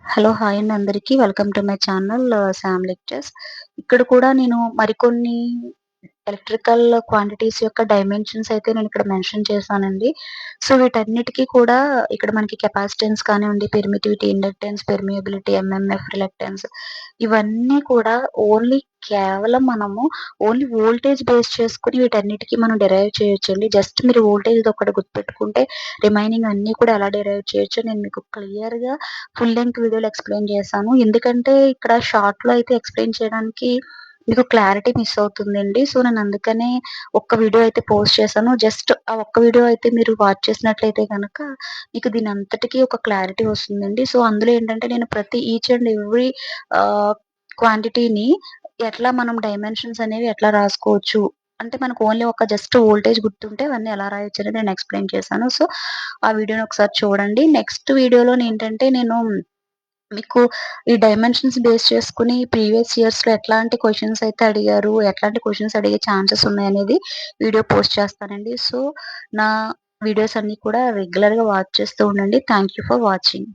Hello! Hi అండి అందరికి. Welcome to my channel Sam lectures. ఇక్కడ కూడా నేను మరికొన్ని ఎలక్ట్రికల్ క్వాంటిటీస్ యొక్క డైమెన్షన్స్ అయితే నేనిక్కడ మెన్షన్ చేశానండి. సో, వీటన్నిటికి కూడా ఇక్కడ మనకి కెపాసిటెన్స్ కానివ్వండి, permittivity, inductance, permeability, MMF, reluctance ఇవన్నీ కూడా కేవలం మనము ఓన్లీ వోల్టేజ్ బేస్ చేసుకొని వీటన్నిటికి మనం డిరైవ్ చేయొచ్చండి. జస్ట్ మీరు వోల్టేజ్ ఇదొక్కటి గుర్తుపెట్టుకుంటే రిమైనింగ్ అన్నీ కూడా ఎలా డిరైవ్ చేయొచ్చో నేను మీకు క్లియర్‌గా ఫుల్ లెంగ్త్ వీడియోలో ఎక్స్‌ప్లెయిన్ చేశాను. ఎందుకంటే ఇక్కడ షార్ట్‌లో అయితే ఎక్స్‌ప్లెయిన్ చేయడానికి మీకు క్లారిటీ మిస్ అవుతుందండి. సో, నేను అందుకనే ఒక్క వీడియో అయితే పోస్ట్ చేశాను. జస్ట్ ఆ ఒక్క వీడియో అయితే మీరు వాచ్ చేసినట్లయితే గనక మీకు దీనంతటికి ఒక క్లారిటీ వస్తుందండి. సో, అందులో ఏంటంటే నేను ప్రతి ఈచ్ అండ్ ఎవ్రీ ఆహ్, క్వాంటిటీని ఎట్లా మనం డైమెన్షన్స్ అనేవి ఎట్లా రాసుకోవచ్చు. అంటే మనకు ఓన్లీ ఒక జస్ట్ వోల్టేజ్ గుర్తుంటే అవన్నీ ఎలా రాయొచ్చనేది నేను ఎక్స్‌ప్లెయిన్ చేశాను. సో, ఆ వీడియోని ఒకసారి చూడండి. నెక్స్ట్ వీడియోలోనేంటంటే నేను మీకు ఈ డైమెన్షన్స్ బేస్ చేసుకొని ప్రీవియస్ ఇయర్స్‌లో ఎట్లాంటి క్వెషన్స్ అయితే అడిగారు, ఎట్లాంటి క్వెషన్స్ అడిగే ఛాన్సెస్ ఉన్నాయనేది వీడియో పోస్ట్ చేస్తానండి. సో, నా వీడియోస్ అన్నీ కూడా రెగ్యులర్‌గా వాచ్ చేస్తూ ఉండండి. Thank you for watching.